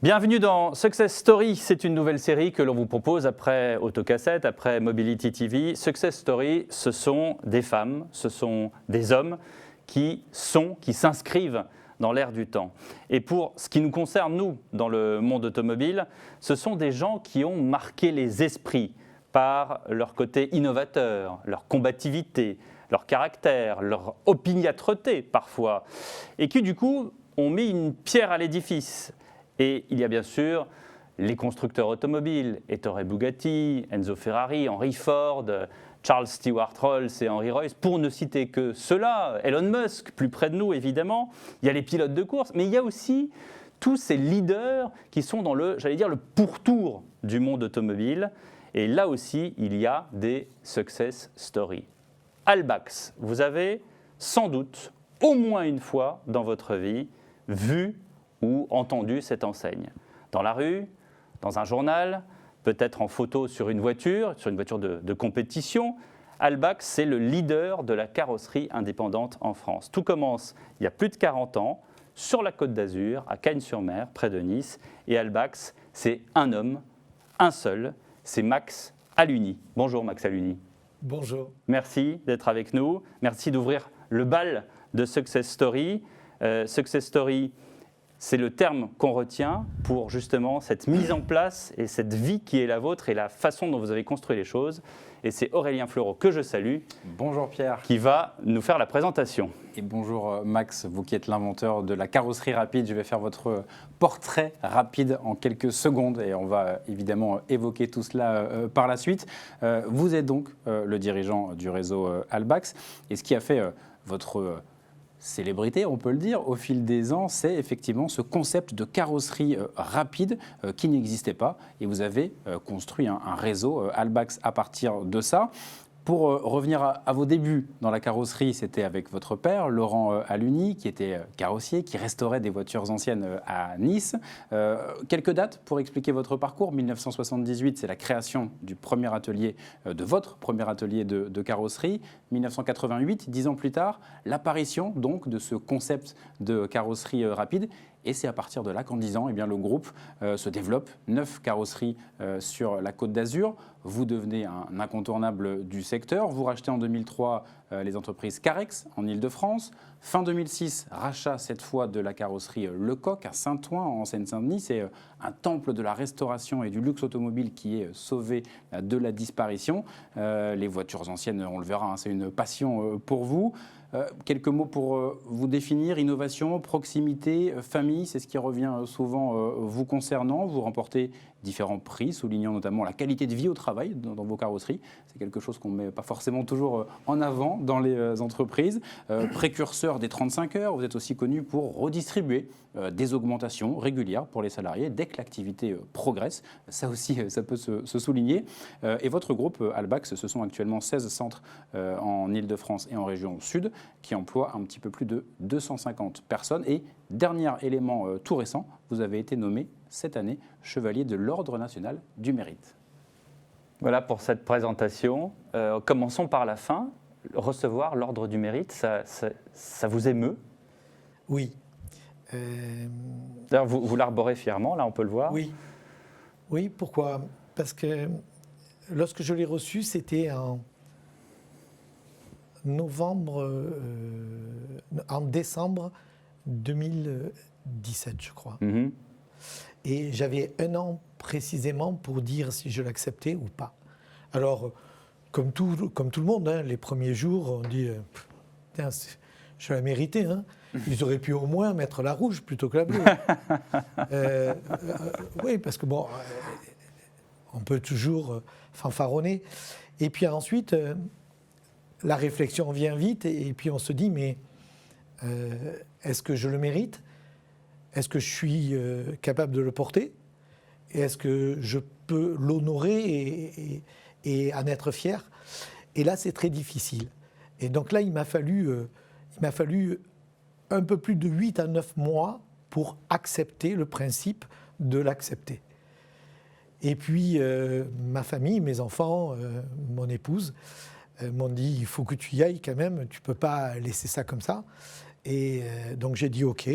Bienvenue dans Success Story, c'est une nouvelle série que l'on vous propose après Autocassette, après Mobility TV. Success Story, ce sont des femmes, ce sont des hommes qui s'inscrivent dans l'ère du temps. Et pour ce qui nous concerne, nous, dans le monde automobile, ce sont des gens qui ont marqué les esprits par leur côté innovateur, leur combativité, leur caractère, leur opiniâtreté parfois, et qui du coup ont mis une pierre à l'édifice. Et il y a bien sûr les constructeurs automobiles, Ettore Bugatti, Enzo Ferrari, Henry Ford, Charles Stewart Rolls et Henry Royce, pour ne citer que ceux-là, Elon Musk, plus près de nous évidemment. Il y a les pilotes de course, mais il y a aussi tous ces leaders qui sont dans le pourtour du monde automobile. Et là aussi, il y a des success stories. Halbachs, vous avez sans doute, au moins une fois dans votre vie, vu ou entendu cette enseigne. Dans la rue, dans un journal, peut-être en photo sur une voiture de compétition. Halbachs, c'est le leader de la carrosserie indépendante en France. Tout commence il y a plus de 40 ans, sur la Côte d'Azur, à Cagnes-sur-Mer, près de Nice. Et Halbachs, c'est un homme, un seul, c'est Max Aluni. Bonjour Max Aluni. Bonjour. Merci d'être avec nous. Merci d'ouvrir le bal de Success Story. Success Story, c'est le terme qu'on retient pour justement cette mise en place et cette vie qui est la vôtre et la façon dont vous avez construit les choses. Et c'est Aurélien Fleureau, que je salue. Bonjour Pierre. Qui va nous faire la présentation. Et bonjour Max, vous qui êtes l'inventeur de la carrosserie rapide. Je vais faire votre portrait rapide en quelques secondes et on va évidemment évoquer tout cela par la suite. Vous êtes donc le dirigeant du réseau Halbachs et ce qui a fait votre célébrité, on peut le dire, au fil des ans, c'est effectivement ce concept de carrosserie rapide qui n'existait pas. Et vous avez construit un réseau Halbachs à partir de ça. Pour revenir à vos débuts dans la carrosserie, c'était avec votre père, Laurent Aluni, qui était carrossier, qui restaurait des voitures anciennes à Nice. Quelques dates pour expliquer votre parcours. 1978, c'est la création du premier atelier, de votre premier atelier de carrosserie. 1988, 10 ans plus tard, l'apparition donc de ce concept de carrosserie rapide. Et c'est à partir de là qu'en 10 ans, eh bien, le groupe se développe. 9 carrosseries sur la Côte d'Azur. Vous devenez un incontournable du secteur. Vous rachetez en 2003 les entreprises Carex en Ile-de-France. Fin 2006, rachat cette fois de la carrosserie Lecoq à Saint-Ouen en Seine-Saint-Denis. C'est un temple de la restauration et du luxe automobile qui est sauvé de la disparition. Les voitures anciennes, on le verra, hein, c'est une passion pour vous. Quelques mots pour vous définir, innovation, proximité, famille, c'est ce qui revient souvent vous concernant. Vous remportez différents prix, soulignant notamment la qualité de vie au travail dans vos carrosseries. C'est quelque chose qu'on ne met pas forcément toujours en avant dans les entreprises. Précurseur des 35 heures, vous êtes aussi connu pour redistribuer des augmentations régulières pour les salariés dès que l'activité progresse. Ça aussi, ça peut se souligner. Et votre groupe Halbachs, ce sont actuellement 16 centres en Ile-de-France et en région sud qui emploient un petit peu plus de 250 personnes. Et dernier élément tout récent, vous avez été nommé cette année chevalier de l'Ordre national du mérite. Voilà pour cette présentation. Commençons par la fin. Recevoir l'Ordre du mérite, ça vous émeut? Oui. D'ailleurs, vous l'arborez fièrement, là on peut le voir. Oui. Oui, pourquoi? Parce que lorsque je l'ai reçu, c'était en décembre 2017, je crois. Mm-hmm. Et j'avais 1 an précisément pour dire si je l'acceptais ou pas. Alors, comme tout le monde, hein, les premiers jours, on dit tiens, je l'ai mérité. Hein. Ils auraient pu au moins mettre la rouge plutôt que la bleue. Oui, parce que bon, on peut toujours fanfaronner. Et puis ensuite, la réflexion vient vite et puis on se dit mais est-ce que je le mérite? Est-ce que je suis capable de le porter? Et est-ce que je peux l'honorer et en être fier? Et là, c'est très difficile. Et donc là, il m'a fallu un peu plus de 8 à 9 mois pour accepter le principe de l'accepter. Et puis, ma famille, mes enfants, mon épouse m'ont dit « il faut que tu y ailles quand même, tu ne peux pas laisser ça comme ça ». Et donc j'ai dit « ok ».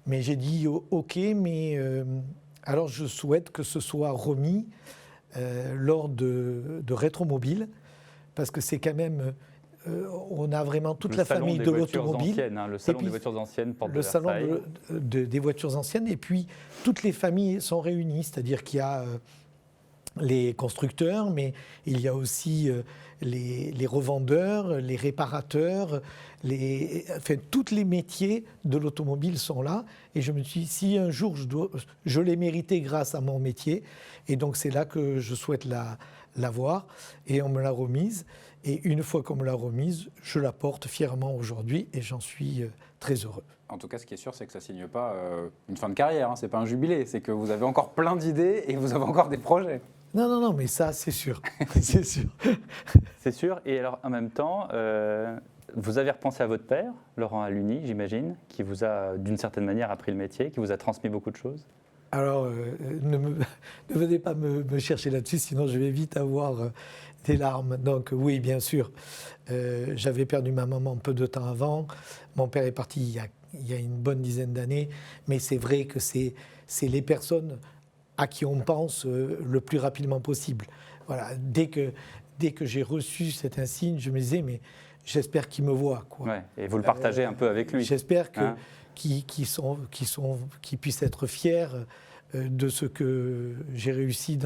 Mais j'ai dit « ok », mais Alors je souhaite que ce soit remis lors de Rétromobile, parce que c'est quand même... on a vraiment toute la famille de l'automobile. Le salon des voitures anciennes, porte de Versailles. Le salon des voitures anciennes, et puis toutes les familles sont réunies, c'est-à-dire qu'il y a les constructeurs, mais il y a aussi les revendeurs, les réparateurs, tous les métiers de l'automobile sont là. Et je me suis dit, si un jour je l'ai mérité grâce à mon métier, et donc c'est là que je souhaite l'avoir, et on me l'a remise. Et une fois qu'on me l'a remise, je la porte fièrement aujourd'hui, et j'en suis très heureux. En tout cas, ce qui est sûr, c'est que ça ne signe pas une fin de carrière, hein. Ce n'est pas un jubilé, c'est que vous avez encore plein d'idées et vous avez encore des projets. Non, mais ça, c'est sûr. C'est sûr. C'est sûr. Et alors, en même temps, vous avez repensé à votre père, Laurent Aluni, j'imagine, qui vous a, d'une certaine manière, appris le métier, qui vous a transmis beaucoup de choses. Alors, ne venez pas me chercher là-dessus, sinon je vais vite avoir des larmes. Donc oui, bien sûr. J'avais perdu ma maman peu de temps avant. Mon père est parti il y a une bonne dizaine d'années. Mais c'est vrai que c'est les personnes à qui on pense le plus rapidement possible. Voilà. Dès que j'ai reçu cet insigne, je me disais, mais j'espère qu'il me voit, quoi. Ouais, et vous le partagez un peu avec lui. J'espère qu'ils puissent être fiers de ce que j'ai réussi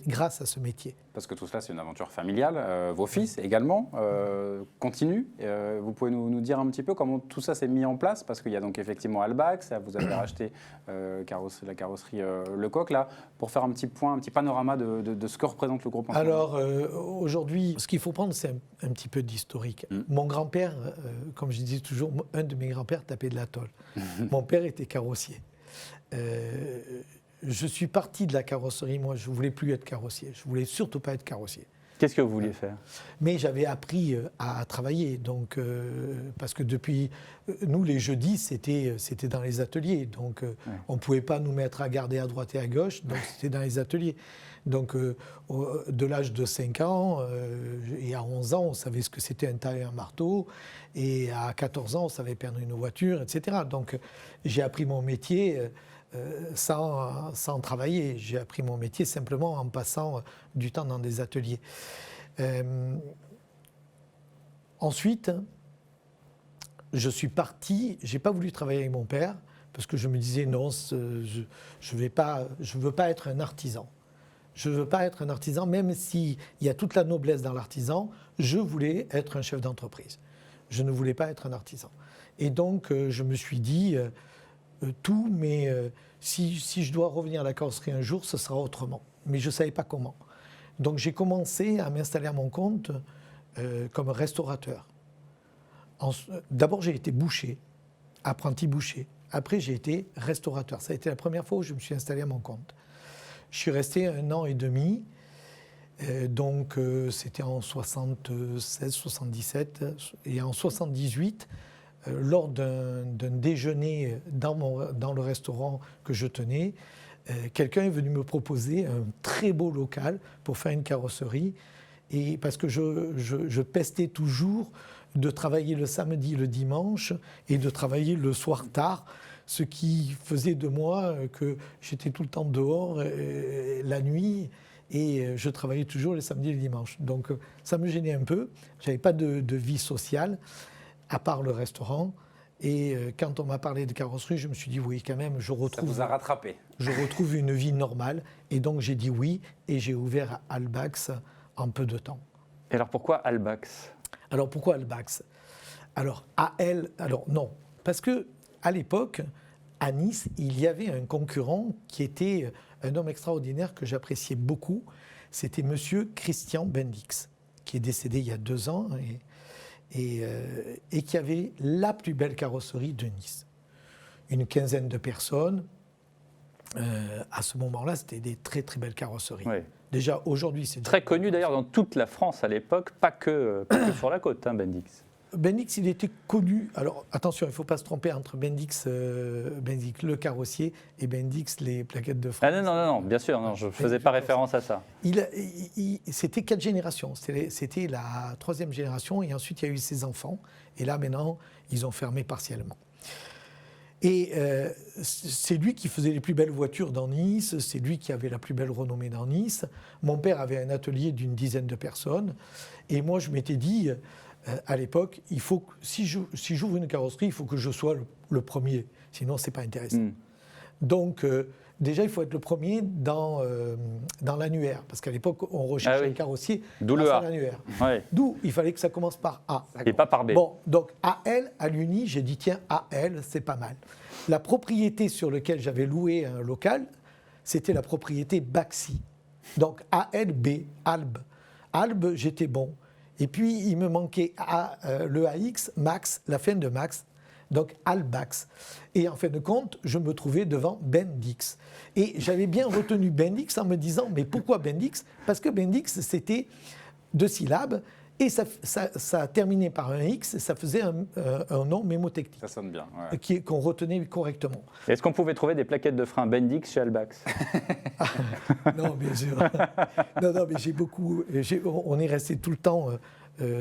grâce à ce métier. Parce que tout cela, c'est une aventure familiale. Vos fils également continuent. Vous pouvez nous dire un petit peu comment tout ça s'est mis en place? Parce qu'il y a donc effectivement Halbach, vous avez racheté la carrosserie Lecoq, là, pour faire un petit point, un petit panorama de ce que représente le groupe. Alors, aujourd'hui, ce qu'il faut prendre, c'est un petit peu d'historique. Mon grand-père, comme je dis toujours, un de mes grands-pères tapait de la tôle. Mon père était carrossier. Je suis parti de la carrosserie, moi je ne voulais plus être carrossier, je ne voulais surtout pas être carrossier. Qu'est-ce que vous vouliez faire? Mais j'avais appris à travailler, donc, parce que depuis, nous les jeudis c'était dans les ateliers, donc on ne pouvait pas nous mettre à garder à droite et à gauche, donc c'était dans les ateliers. Donc de l'âge de 5 ans et à 11 ans, on savait ce que c'était un taille et un marteau, et à 14 ans, on savait peindre une voiture, etc. Donc j'ai appris mon métier sans travailler. J'ai appris mon métier simplement en passant du temps dans des ateliers. Ensuite, je suis parti, je n'ai pas voulu travailler avec mon père, parce que je me disais non, je ne veux pas être un artisan. Je ne veux pas être un artisan, même s'il y a toute la noblesse dans l'artisan, je voulais être un chef d'entreprise. Je ne voulais pas être un artisan. Et donc, je me suis dit tout, mais si je dois revenir à la carrosserie un jour, ce sera autrement. Mais je ne savais pas comment. Donc, j'ai commencé à m'installer à mon compte comme restaurateur. D'abord, j'ai été boucher, apprenti boucher. Après, j'ai été restaurateur. Ça a été la première fois où je me suis installé à mon compte. Je suis resté 1 an et demi, donc c'était en 76-77, et en 78, lors d'un déjeuner dans le restaurant que je tenais, quelqu'un est venu me proposer un très beau local pour faire une carrosserie, et parce que je pestais toujours de travailler le samedi, le dimanche, et de travailler le soir tard, ce qui faisait de moi que j'étais tout le temps dehors la nuit, et je travaillais toujours les samedis et les dimanches. Donc ça me gênait un peu. Je n'avais pas de vie sociale, à part le restaurant. Et quand on m'a parlé de carrosserie, je me suis dit oui, quand même, ça vous a rattrapé. Je retrouve une vie normale. Et donc j'ai dit oui, et j'ai ouvert Halbach en peu de temps. Et alors pourquoi Halbach? Alors pourquoi Halbach? Alors non, parce que à l'époque, à Nice, il y avait un concurrent qui était un homme extraordinaire que j'appréciais beaucoup. C'était monsieur Christian Bendix, qui est décédé il y a 2 ans et qui avait la plus belle carrosserie de Nice. Une 15aine de personnes. À ce moment-là, c'était des très très belles carrosseries. Oui. Déjà aujourd'hui, c'est très connu d'ailleurs dans toute la France à l'époque, pas que sur la côte, Bendix. Bendix, il était connu. Alors attention, il ne faut pas se tromper entre Bendix le carrossier et Bendix les plaquettes de France. Ah non, bien sûr, non, je ne faisais pas référence à ça. C'était 4 générations. C'était la 3e génération, et ensuite il y a eu ses enfants. Et là maintenant, ils ont fermé partiellement. Et c'est lui qui faisait les plus belles voitures dans Nice, c'est lui qui avait la plus belle renommée dans Nice. Mon père avait un atelier d'une dizaine de personnes. Et moi, je m'étais dit, à l'époque, il faut que, si j'ouvre une carrosserie, il faut que je sois le premier. Sinon, ce n'est pas intéressant. Donc, déjà, il faut être le premier dans l'annuaire. Parce qu'à l'époque, on recherchait un carrossier grâce à l'annuaire. Ouais. D'où il fallait que ça commence par A. Et pas par B. Bon, donc AL, à l'Uni, j'ai dit, tiens, AL, c'est pas mal. La propriété sur laquelle j'avais loué un local, c'était la propriété Baxi. Donc ALB, Alb. Alb, j'étais bon. Et puis, il me manquait le AX, Max, la fin de Max. Donc Albax. Et en fin de compte, je me trouvais devant Bendix. Et j'avais bien retenu Bendix en me disant, mais pourquoi Bendix? Parce que Bendix, c'était 2 syllabes, et ça terminait par un X, et ça faisait un nom mémotechnique. Ça sonne bien. Qu'on retenait correctement. Est-ce qu'on pouvait trouver des plaquettes de frein Bendix chez Albax? Non, bien sûr. Non, mais j'ai beaucoup... on est resté tout le temps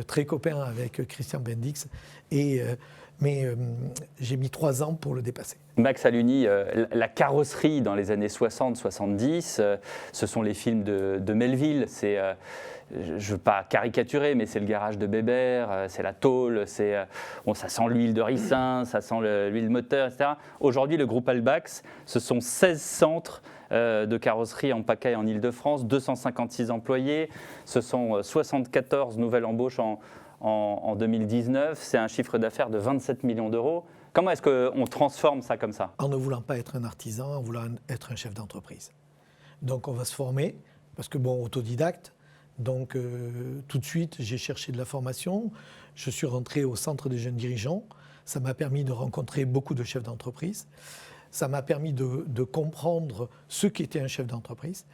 très copains avec Christian Bendix, mais j'ai mis 3 ans pour le dépasser. Max à l'Uni, la carrosserie dans les années 60-70, ce sont les films de Melville. C'est, je ne veux pas caricaturer, mais c'est le garage de Bébert, c'est la tôle, ça sent l'huile de ricin, ça sent l'huile moteur, etc. Aujourd'hui, le groupe Albax, ce sont 16 centres de carrosserie en pagaille en Ile-de-France, 256 employés, ce sont 74 nouvelles embauches en 2019, c'est un chiffre d'affaires de 27 millions d'euros. Comment est-ce qu'on transforme ça comme ça? En ne voulant pas être un artisan, en voulant être un chef d'entreprise. Donc on va se former, parce que bon, autodidacte, donc tout de suite j'ai cherché de la formation, je suis rentré au centre des jeunes dirigeants, ça m'a permis de rencontrer beaucoup de chefs d'entreprise, ça m'a permis de comprendre ce qu'était un chef d'entreprise,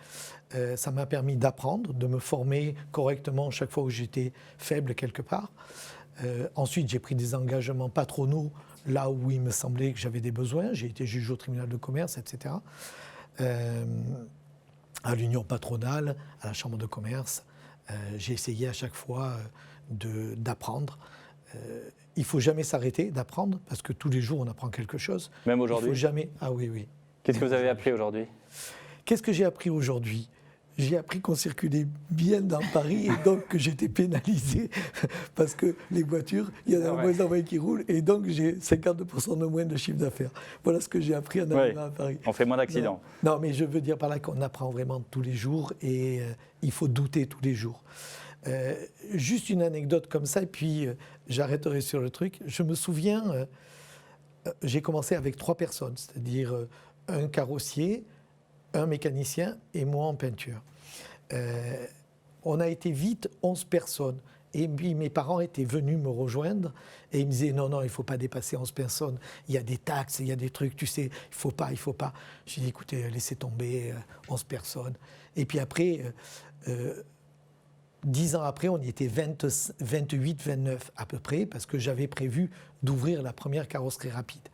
ça m'a permis d'apprendre, de me former correctement chaque fois où j'étais faible quelque part. Ensuite, j'ai pris des engagements patronaux là où il me semblait que j'avais des besoins. J'ai été juge au tribunal de commerce, etc. À l'union patronale, à la chambre de commerce. J'ai essayé à chaque fois d'apprendre. Il ne faut jamais s'arrêter d'apprendre parce que tous les jours, on apprend quelque chose. Même aujourd'hui? Il faut jamais... Ah oui, oui. Qu'est-ce que vous avez appris aujourd'hui? Qu'est-ce que j'ai appris aujourd'hui? J'ai appris qu'on circulait bien dans Paris et donc que j'étais pénalisé parce que les voitures, il y en a moins en moins qui roulent et donc j'ai 50% de moins de chiffre d'affaires. Voilà ce que j'ai appris en arrivant à Paris. On fait moins d'accidents. Non, mais je veux dire par là qu'on apprend vraiment tous les jours et il faut douter tous les jours. Juste une anecdote comme ça et puis j'arrêterai sur le truc. Je me souviens, j'ai commencé avec 3 personnes, c'est-à-dire un carrossier, un mécanicien et moi en peinture. On a été vite 11 personnes. Et puis mes parents étaient venus me rejoindre et ils me disaient non, il ne faut pas dépasser 11 personnes. Il y a des taxes, il y a des trucs, tu sais, il ne faut pas. J'ai dit écoutez, laissez tomber 11 personnes. Et puis après, 10 ans après, on y était 28, 29 à peu près parce que j'avais prévu d'ouvrir la première carrosserie rapide.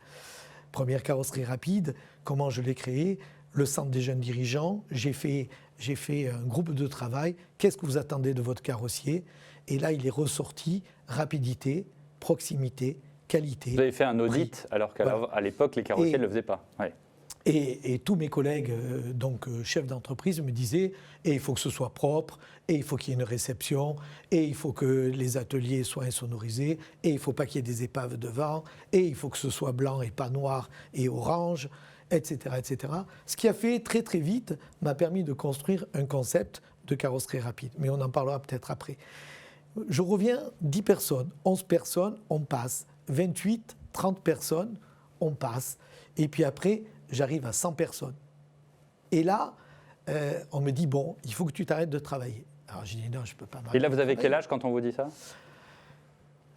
Première carrosserie rapide, comment je l'ai créée? Le centre des jeunes dirigeants, j'ai fait un groupe de travail. Qu'est-ce que vous attendez de votre carrossier? Et là, il est ressorti rapidité, proximité, qualité. Vous avez fait un audit prix. alors qu'à l'époque, les carrossiers ne le faisaient pas. Ouais. Et tous mes collègues, chefs d'entreprise, me disaient et il faut que ce soit propre, et il faut qu'il y ait une réception, et il faut que les ateliers soient insonorisés, et il ne faut pas qu'il y ait des épaves devant, et il faut que ce soit blanc et pas noir et orange, etc., etc. Ce qui a fait très très vite, m'a permis de construire un concept de carrosserie rapide. Mais on en parlera peut-être après. Je reviens, 10 personnes, 11 personnes, on passe. 28, 30 personnes, on passe. Et puis après, j'arrive à 100 personnes. Et là, on me dit, bon, il faut que tu t'arrêtes de travailler. Alors j'ai dit, non, je ne peux pas m'arrêter. Et là, vous avez quel âge quand on vous dit ça?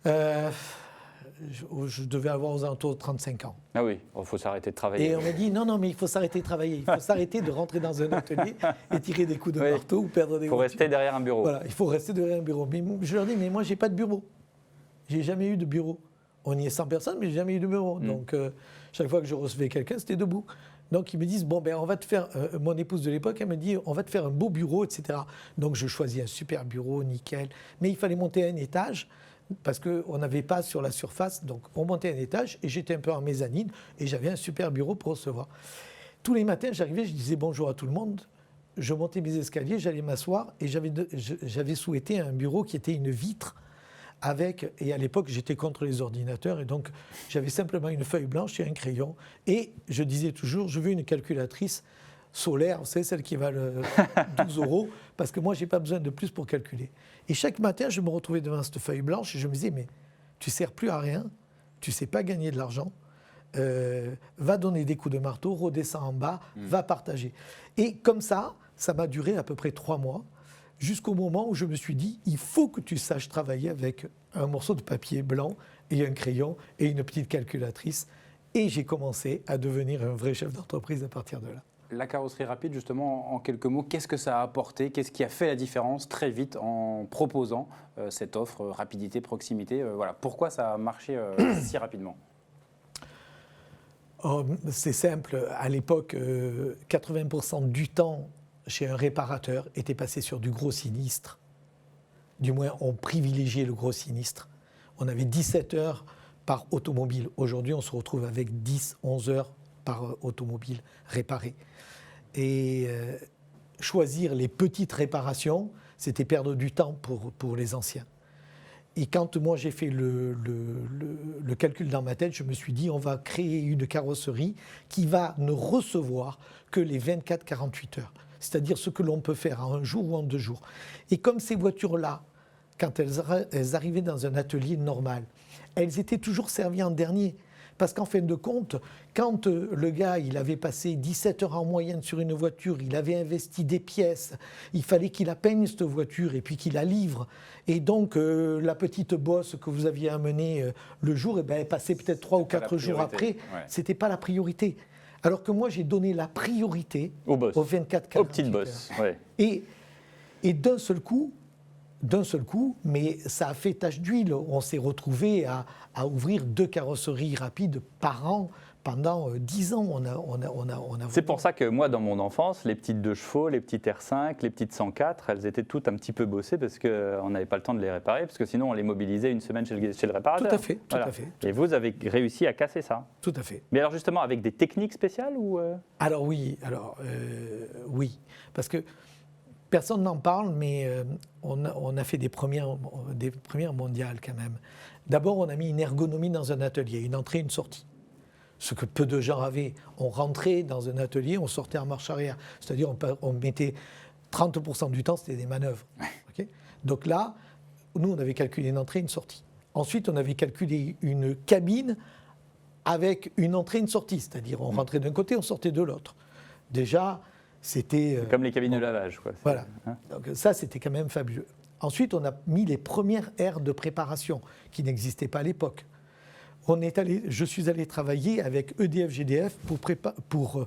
Je devais avoir aux alentours de 35 ans. Ah oui, il faut s'arrêter de travailler. Et on m'a dit, non, mais il faut s'arrêter de travailler. Il faut s'arrêter de rentrer dans un atelier et tirer des coups de marteau ou perdre des voitures. Il faut rester derrière un bureau. Voilà, il faut rester derrière un bureau. Mais je leur dis, mais moi, je n'ai pas de bureau. Je n'ai jamais eu de bureau. On y est 100 personnes, mais je n'ai jamais eu de bureau. Donc, chaque fois que je recevais quelqu'un, c'était debout. Donc, ils me disent, bon, on va te faire... mon épouse de l'époque, elle me dit, on va te faire un beau bureau, etc. Donc, je choisis un super bureau, nickel. Mais il fallait monter à un étage. parce qu'on n'avait pas sur la surface. Donc on montait un étage et j'étais un peu en mezzanine et j'avais un super bureau pour recevoir. Tous les matins, j'arrivais, je disais bonjour à tout le monde. Je montais mes escaliers, j'allais m'asseoir et j'avais souhaité un bureau qui était une vitre et à l'époque, j'étais contre les ordinateurs et donc j'avais simplement une feuille blanche et un crayon. Et je disais toujours, je veux une calculatrice solaire, vous savez, celle qui valent 12 €, parce que moi, je n'ai pas besoin de plus pour calculer. Et chaque matin, je me retrouvais devant cette feuille blanche et je me disais, mais tu ne sers plus à rien, tu ne sais pas gagner de l'argent, va donner des coups de marteau, redescends en bas, va partager. Et comme ça m'a duré à peu près 3 mois. Jusqu'au moment où je me suis dit, il faut que tu saches travailler avec un morceau de papier blanc et un crayon et une petite calculatrice. Et j'ai commencé à devenir un vrai chef d'entreprise à partir de là. La carrosserie rapide, justement, en quelques mots, qu'est-ce que ça a apporté? Qu'est-ce qui a fait la différence très vite en proposant cette offre rapidité, proximité? Voilà. Pourquoi ça a marché si rapidement? C'est simple. À l'époque, 80% du temps chez un réparateur était passé sur du gros sinistre. Du moins, on privilégiait le gros sinistre. On avait 17 heures par automobile. Aujourd'hui, on se retrouve avec 10, 11 heures par automobile réparée. Et choisir les petites réparations, c'était perdre du temps pour les anciens. Et quand moi j'ai fait le calcul dans ma tête, je me suis dit on va créer une carrosserie qui va ne recevoir que les 24-48 heures. C'est-à-dire ce que l'on peut faire en un jour ou en 2 jours. Et comme ces voitures-là, quand elles arrivaient dans un atelier normal, elles étaient toujours servies en dernier. Parce qu'en fin de compte, quand le gars il avait passé 17 heures en moyenne sur une voiture, il avait investi des pièces, il fallait qu'il la peigne cette voiture et puis qu'il la livre. Et donc la petite bosse que vous aviez amenée le jour, elle passait peut-être 3 ou 4 jours après, c'était pas la priorité. Alors que moi j'ai donné la priorité aux 24-48 aux petites bosses. Ouais. Et d'un seul coup, mais ça a fait tache d'huile. On s'est retrouvé à ouvrir 2 carrosseries rapides par an pendant 10 ans. C'est pour ça que moi, dans mon enfance, les petites 2 chevaux, les petites R5, les petites 104, elles étaient toutes un petit peu bossées parce qu'on n'avait pas le temps de les réparer, parce que sinon on les mobilisait une semaine chez le réparateur. Tout à fait, tout à fait. Et vous avez réussi à casser ça. Tout à fait. Mais alors justement, avec des techniques spéciales ou Alors oui, oui, parce que personne n'en parle, mais on a fait des premières mondiales quand même. D'abord, on a mis une ergonomie dans un atelier, une entrée, une sortie. Ce que peu de gens avaient. On rentrait dans un atelier, on sortait en marche arrière. C'est-à-dire on mettait 30% du temps, c'était des manœuvres. Okay. Donc là, nous, on avait calculé une entrée, une sortie. Ensuite, on avait calculé une cabine avec une entrée, une sortie. C'est-à-dire on rentrait d'un côté, on sortait de l'autre. Déjà, c'était... comme les cabines de lavage, quoi. Voilà. Donc ça, c'était quand même fabuleux. Ensuite, on a mis les premières aires de préparation qui n'existaient pas à l'époque. Je suis allé travailler avec EDF-GDF pour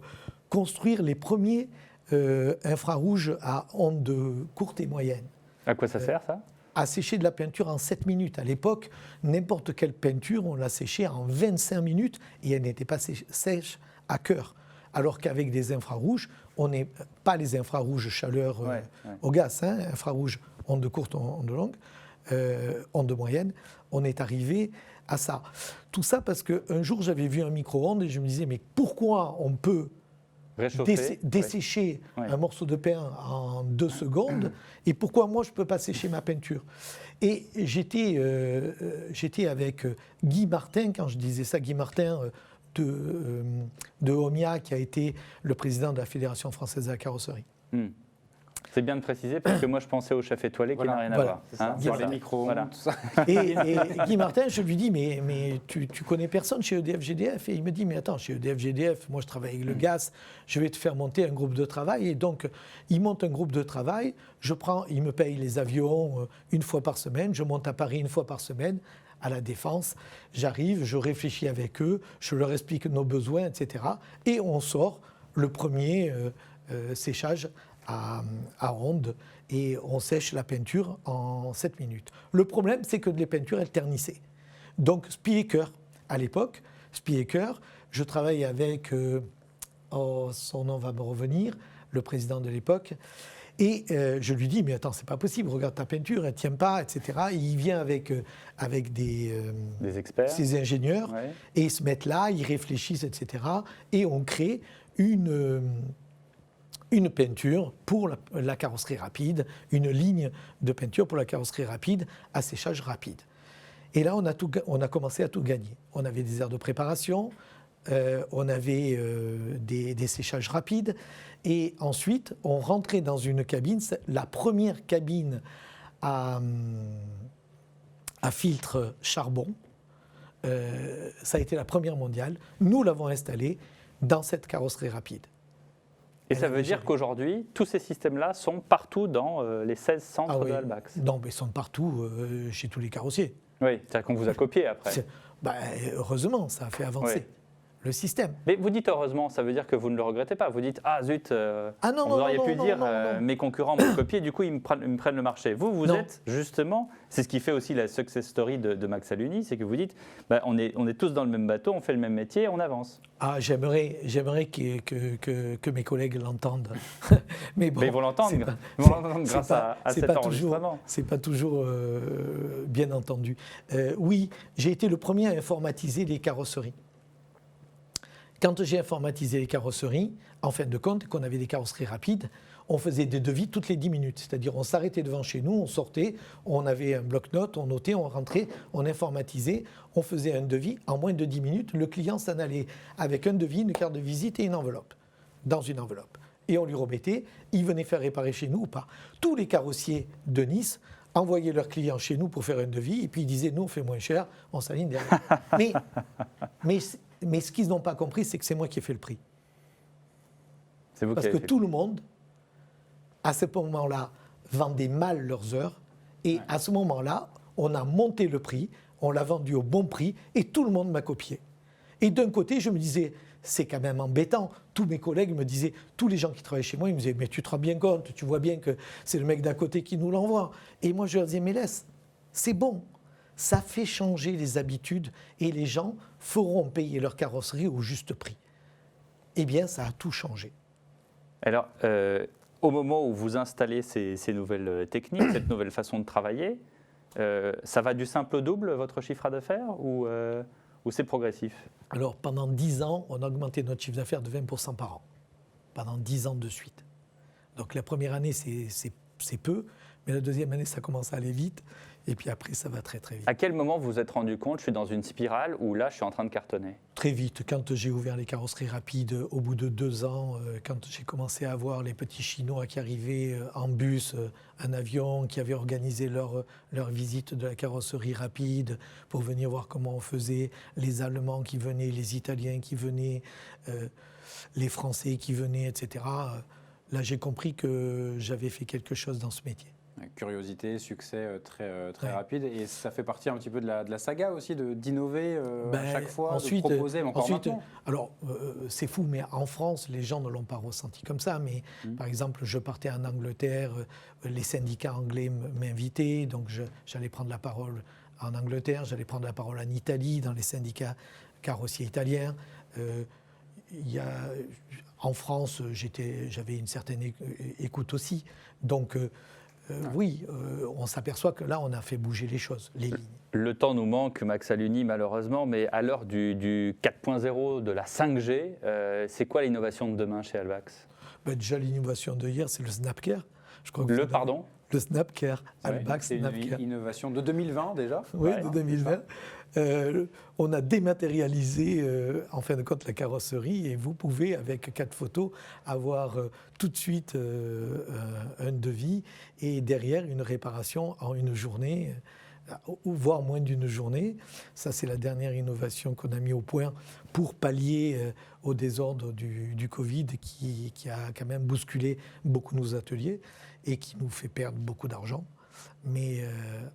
construire les premiers infrarouges à ondes courtes et moyennes. À quoi ça sert, ça ? À sécher de la peinture en 7 minutes. À l'époque, n'importe quelle peinture, on la séchait en 25 minutes et elle n'était pas sèche à cœur. Alors qu'avec des infrarouges, on n'est pas les infrarouges chaleur au gaz, infrarouges ondes courtes, ondes longues, ondes moyennes, on est arrivé à ça. Tout ça parce qu'un jour, j'avais vu un micro-ondes et je me disais, mais pourquoi on peut dessécher un morceau de pain en 2 secondes et pourquoi moi, je ne peux pas sécher ma peinture? Et j'étais avec Guy Martin, quand je disais ça, Guy Martin de Omia, qui a été le président de la Fédération française de la carrosserie. C'est bien de préciser, parce que moi je pensais au chef étoilé qui n'a rien à voir. Sur les micros, tout ça. Et Guy Martin, je lui dis, mais tu connais personne chez EDF-GDF? Et il me dit, mais attends, chez EDF-GDF, moi je travaille avec le gaz, je vais te faire monter un groupe de travail. Et donc, il monte un groupe de travail, il me paye les avions 1 fois par semaine, je monte à Paris 1 fois par semaine, à la Défense, j'arrive, je réfléchis avec eux, je leur explique nos besoins, etc. Et on sort le premier séchage à ondes et on sèche la peinture en 7 minutes. Le problème, c'est que les peintures, elles ternissaient. Donc Spieker, à l'époque, je travaille avec, son nom va me revenir, le président de l'époque, Et je lui dis, mais attends, c'est pas possible, regarde ta peinture, elle ne tient pas, etc. Et il vient avec des experts, ses ingénieurs, ouais. et ils se mettent là, ils réfléchissent, etc. Et on crée une peinture pour la carrosserie rapide, une ligne de peinture pour la carrosserie rapide à séchage rapide. Et là, on a commencé à tout gagner. On avait des aires de préparation, on avait des séchages rapides, et ensuite, on rentrait dans une cabine, la première cabine à filtre charbon. Ça a été la première mondiale. Nous l'avons installée dans cette carrosserie rapide. Et ça veut dire qu'aujourd'hui, tous ces systèmes-là sont partout dans les 16 centres de Halbach. Non, mais ils sont partout chez tous les carrossiers. Oui, c'est-à-dire qu'on vous a copié après. Heureusement, ça a fait avancer le système. Mais vous dites heureusement, ça veut dire que vous ne le regrettez pas. Vous dites, ah zut, non, vous auriez pu dire, non. mes concurrents m'ont copié, du coup ils me prennent le marché. Vous êtes justement, c'est ce qui fait aussi la success story de Max Aluni, c'est que vous dites, on est tous dans le même bateau, on fait le même métier, on avance. Ah, j'aimerais que mes collègues l'entendent. Mais bon, ils vont l'entendre grâce à cet enregistrement. C'est pas toujours bien entendu. Oui, j'ai été le premier à informatiser les carrosseries. Quand j'ai informatisé les carrosseries, en fin de compte, qu'on avait des carrosseries rapides, on faisait des devis toutes les 10 minutes. C'est-à-dire on s'arrêtait devant chez nous, on sortait, on avait un bloc-notes, on notait, on rentrait, on informatisait, on faisait un devis. En moins de 10 minutes, le client s'en allait avec un devis, une carte de visite et une enveloppe, dans une enveloppe. Et on lui remettait, il venait faire réparer chez nous ou pas. Tous les carrossiers de Nice envoyaient leurs clients chez nous pour faire un devis, et puis ils disaient, nous on fait moins cher, on s'aligne derrière. Mais ce qu'ils n'ont pas compris, c'est que c'est moi qui ai fait le prix. Parce que tout le monde, à ce moment-là, vendait mal leurs heures. Et à ce moment-là, on a monté le prix, on l'a vendu au bon prix, et tout le monde m'a copié. Et d'un côté, je me disais, c'est quand même embêtant. Tous mes collègues me disaient, tous les gens qui travaillent chez moi, ils me disaient, mais tu te rends bien compte, tu vois bien que c'est le mec d'à côté qui nous l'envoie. Et moi, je leur disais, mais laisse, c'est bon. Ça fait changer les habitudes et les gens feront payer leur carrosserie au juste prix. Eh bien, ça a tout changé. Alors, au moment où vous installez ces nouvelles techniques, cette nouvelle façon de travailler, ça va du simple au double, votre chiffre d'affaires, ou c'est progressif? Alors, pendant 10 ans, on a augmenté notre chiffre d'affaires de 20% par an. Pendant 10 ans de suite. Donc, la première année, c'est peu, mais la deuxième année, ça commence à aller vite. Et puis après, ça va très très vite. À quel moment vous vous êtes rendu compte, je suis dans une spirale où là, je suis en train de cartonner? Très vite. Quand j'ai ouvert les carrosseries rapides, au bout de 2 ans, quand j'ai commencé à voir les petits Chinois qui arrivaient en bus, en avion, qui avaient organisé leur visite de la carrosserie rapide pour venir voir comment on faisait, les Allemands qui venaient, les Italiens qui venaient, les Français qui venaient, etc. Là, j'ai compris que j'avais fait quelque chose dans ce métier. Curiosité, succès très rapide. Et ça fait partie un petit peu de la saga aussi, d'innover à chaque fois, de proposer, mais encore maintenant. Alors, c'est fou, mais en France, les gens ne l'ont pas ressenti comme ça. Mais par exemple, je partais en Angleterre, les syndicats anglais m'invitaient, donc j'allais prendre la parole en Angleterre, j'allais prendre la parole en Italie, dans les syndicats carrossiers italiens. En France, j'avais une certaine écoute aussi. Donc, oui, on s'aperçoit que là, on a fait bouger les choses, les lignes. Le temps nous manque, Max Aluni, malheureusement, mais à l'heure du 4.0, de la 5G, c'est quoi l'innovation de demain chez Halbach? Déjà, l'innovation de hier, c'est le Snapcare. Pardon? Le Snapcare, Halbach Snapcare. C'est une innovation de 2020 déjà? Oui, de 2020. On a dématérialisé, en fin de compte, la carrosserie, et vous pouvez, avec 4 photos, avoir tout de suite un devis et derrière une réparation en une journée, ou voire moins d'une journée. Ça, c'est la dernière innovation qu'on a mis au point pour pallier au désordre du Covid qui a quand même bousculé beaucoup nos ateliers et qui nous fait perdre beaucoup d'argent, mais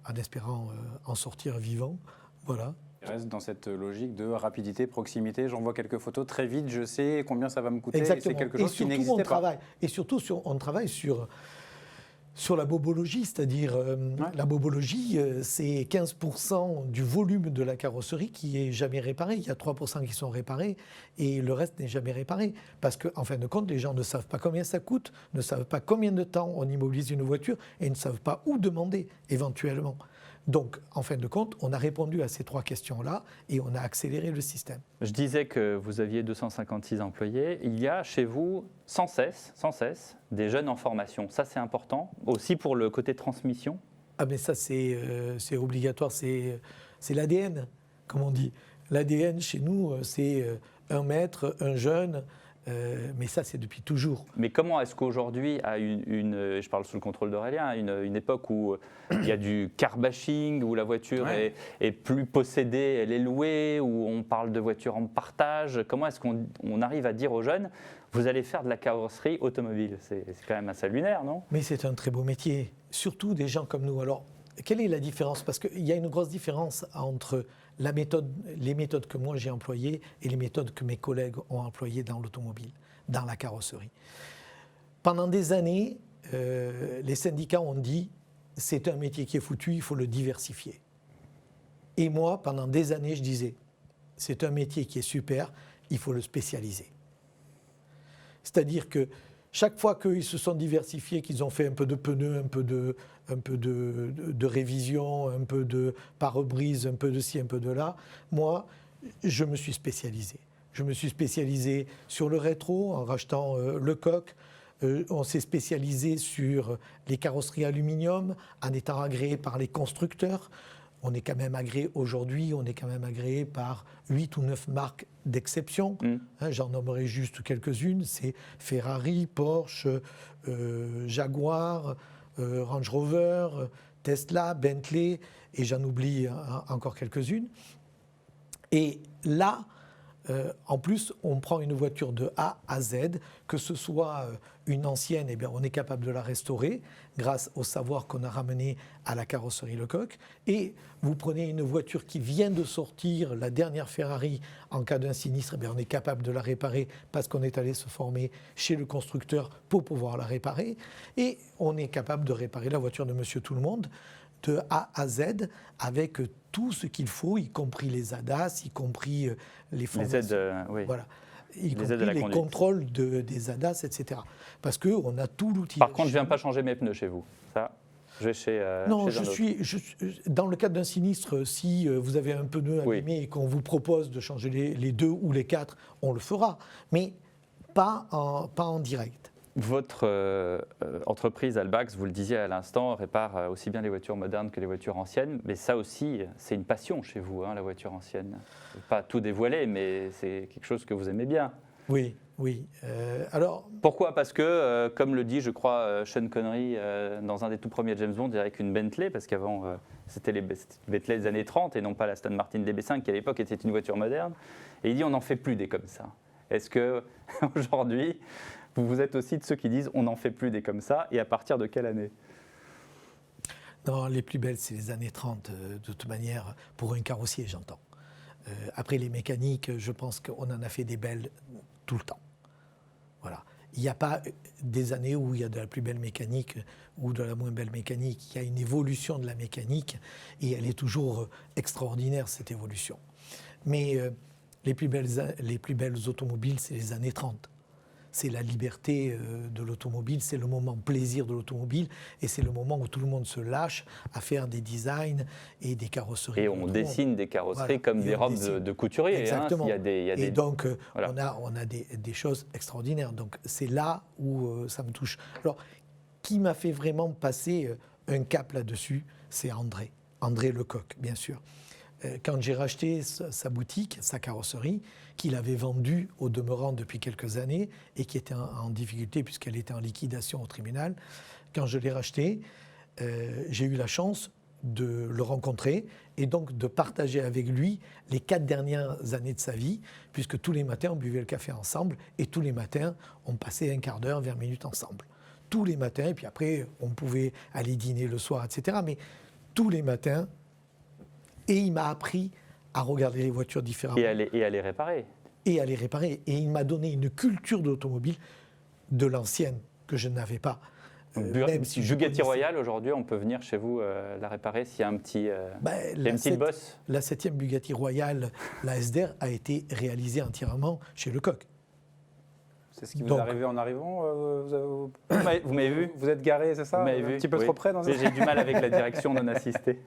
en espérant en sortir vivant. Voilà. Il reste dans cette logique de rapidité, proximité. J'envoie quelques photos très vite, je sais combien ça va me coûter. Exactement. C'est quelque chose qui n'existait pas. Et surtout, on travaille sur Sur la bobologie, c'est-à-dire la bobologie, c'est 15% du volume de la carrosserie qui est jamais réparé. Il y a 3% qui sont réparés et le reste n'est jamais réparé. Parce qu'en fin de compte, les gens ne savent pas combien ça coûte, ne savent pas combien de temps on immobilise une voiture et ne savent pas où demander éventuellement. Donc, en fin de compte, on a répondu à ces 3 questions-là et on a accéléré le système. Je disais que vous aviez 256 employés. Il y a chez vous sans cesse des jeunes en formation. Ça, c'est important. Aussi pour le côté transmission. Ah mais ça, c'est obligatoire. C'est l'ADN, comme on dit. L'ADN, chez nous, c'est un maître, un jeune. Mais ça, c'est depuis toujours. Mais comment est-ce qu'aujourd'hui, à je parle sous le contrôle d'Aurélien, une époque où il y a du car bashing, où la voiture est plus possédée, elle est louée, où on parle de voitures en partage, comment est-ce qu'on arrive à dire aux jeunes, vous allez faire de la carrosserie automobile? C'est quand même assez lunaire, non? Mais c'est un très beau métier, surtout des gens comme nous. Alors, quelle est la différence? Parce qu'il y a une grosse différence entre les méthodes que moi j'ai employées et les méthodes que mes collègues ont employées dans l'automobile, dans la carrosserie. Pendant des années, les syndicats ont dit c'est un métier qui est foutu, il faut le diversifier. Et moi, pendant des années, je disais c'est un métier qui est super, il faut le spécialiser. C'est-à-dire que chaque fois qu'ils se sont diversifiés, qu'ils ont fait un peu de pneus, un peu de révision, un peu de pare-brise, un peu de ci, un peu de là, moi, je me suis spécialisé. Je me suis spécialisé sur le rétro en rachetant Lecoq. On s'est spécialisé sur les carrosseries aluminium en étant agréé par les constructeurs. On est quand même agréé aujourd'hui, on est quand même agréé par 8 ou 9 marques d'exception. J'en nommerai juste quelques-unes, c'est Ferrari, Porsche, Jaguar, Range Rover, Tesla, Bentley, et j'en oublie encore quelques-unes. Et là, en plus, on prend une voiture de A à Z, que ce soit une ancienne, eh bien, on est capable de la restaurer grâce au savoir qu'on a ramené à la carrosserie Lecoq. Et vous prenez une voiture qui vient de sortir, la dernière Ferrari, en cas d'un sinistre, eh bien, on est capable de la réparer parce qu'on est allé se former chez le constructeur pour pouvoir la réparer. Et on est capable de réparer la voiture de Monsieur Tout-le-Monde de A à Z avec tout ce qu'il faut, y compris les ADAS, y compris les formations. Les aides, oui. Voilà. Y compris les contrôles des ADAS, etc. Parce qu'on a tout l'outil. Par contre, je ne viens pas changer mes pneus chez vous. Ça, je vais chez non, chez dans le cadre d'un sinistre, si vous avez un pneu abîmé et qu'on vous propose de changer les 2 ou les 4, on le fera. Mais pas en direct. Votre entreprise Albax, vous le disiez à l'instant, répare aussi bien les voitures modernes que les voitures anciennes. Mais ça aussi, c'est une passion chez vous, hein, la voiture ancienne. Pas tout dévoiler, mais c'est quelque chose que vous aimez bien. Oui, oui. Alors, pourquoi? Parce que, comme le dit, je crois, Sean Connery, dans un des tout premiers James Bond, avec une Bentley, parce qu'avant, c'était les Bentley des années 30 et non pas la Aston Martin DB5, qui à l'époque était une voiture moderne. Et il dit, on n'en fait plus des comme ça. Est-ce qu'aujourd'hui, vous êtes aussi de ceux qui disent on n'en fait plus des comme ça, et à partir de quelle année? Non, les plus belles, c'est les années 30, de toute manière, pour un carrossier, j'entends. Après les mécaniques, je pense qu'on en a fait des belles tout le temps. Voilà. Il n'y a pas des années où il y a de la plus belle mécanique ou de la moins belle mécanique. Il y a une évolution de la mécanique et elle est toujours extraordinaire, cette évolution. Mais les plus belles automobiles, c'est les années 30. C'est la liberté de l'automobile, c'est le moment plaisir de l'automobile et c'est le moment où tout le monde se lâche à faire des designs et des carrosseries. Et on dessine des carrosseries comme des robes de couturier. Exactement. Hein, et donc, voilà. on a des choses extraordinaires. Donc, c'est là où ça me touche. Alors, qui m'a fait vraiment passer un cap là-dessus, c'est André Lecoq, bien sûr. Quand j'ai racheté sa boutique, sa carrosserie, qu'il avait vendue au demeurant depuis quelques années et qui était en difficulté puisqu'elle était en liquidation au tribunal, quand je l'ai racheté, j'ai eu la chance de le rencontrer et donc de partager avec lui les 4 dernières années de sa vie, puisque tous les matins on buvait le café ensemble et tous les matins on passait un quart d'heure, 20 minutes ensemble. Tous les matins, et puis après on pouvait aller dîner le soir, etc. Mais tous les matins. Et il m'a appris à regarder les voitures différemment. Et à les réparer. Et à les réparer. Et il m'a donné une culture de l'automobile de l'ancienne que je n'avais pas. même si je Bugatti connaissais- Royale, aujourd'hui, on peut venir chez vous la réparer s'il y a un petit, il y a une petite bosse. La 7e Bugatti Royale, la SDR, a été réalisée entièrement chez Lecoq. C'est ce qui vous Donc- est arrivé en arrivant Vous m'avez vu Vous êtes garé, c'est ça Vous m'avez Un vu petit peu Oui. trop près dans J'ai du mal avec la direction non assistée.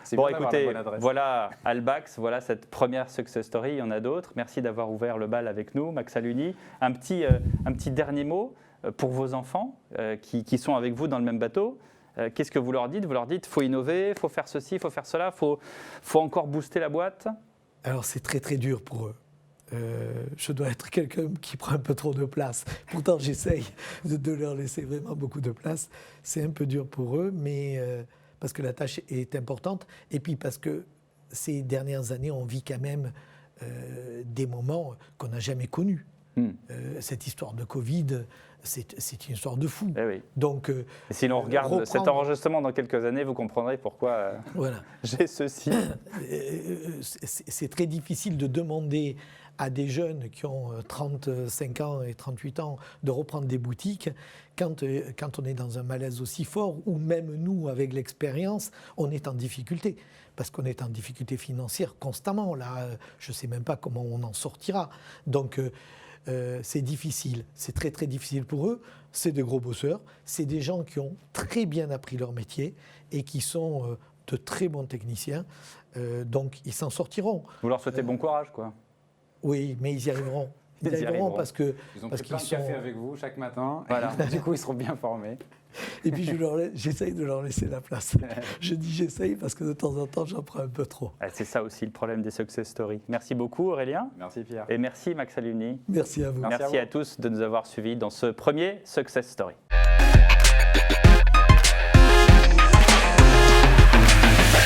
C'est Bon, bien d'avoir la écoutez, bonne adresse. voilà Albax, voilà cette première success story. Il y en a d'autres. Merci d'avoir ouvert le bal avec nous, Max Aluni. Un petit dernier mot pour vos enfants qui sont avec vous dans le même bateau. Qu'est-ce que vous leur dites? Vous leur dites faut innover, faut faire ceci, faut faire cela, faut encore booster la boîte? Alors c'est très très dur pour eux. Je dois être quelqu'un qui prend un peu trop de place. Pourtant j'essaye de leur laisser vraiment beaucoup de place. C'est un peu dur pour eux, mais parce que la tâche est importante. Et puis parce que ces dernières années, on vit quand même des moments qu'on n'a jamais connus. Cette histoire de Covid, c'est une histoire de fou. Eh oui. Donc, Et si l'on regarde reprendre- cet enregistrement dans quelques années, vous comprendrez pourquoi voilà. j'ai ceci. C'est très difficile de demander à des jeunes qui ont 35 ans et 38 ans de reprendre des boutiques quand on est dans un malaise aussi fort, ou même nous, avec l'expérience, on est en difficulté. Parce qu'on est en difficulté financière constamment. Là, je ne sais même pas comment on en sortira. Donc, c'est difficile. C'est très, très difficile pour eux. C'est des gros bosseurs. C'est des gens qui ont très bien appris leur métier et qui sont de très bons techniciens. Donc, ils s'en sortiront. Vous leur souhaitez bon courage, quoi. Oui, mais ils y arriveront. Ils y arriveront parce que Ils ont parce pris plein de qu'ils café sont- avec vous chaque matin. Voilà. Du coup, ils seront bien formés. Et puis j'essaye de leur laisser la place. Je dis j'essaye parce que de temps en temps j'en prends un peu trop. C'est ça aussi le problème des success stories. Merci beaucoup Aurélien Merci Pierre. et merci Max Aluni. Merci à vous. Merci à Merci vous. à tous de nous avoir suivis dans ce premier success story.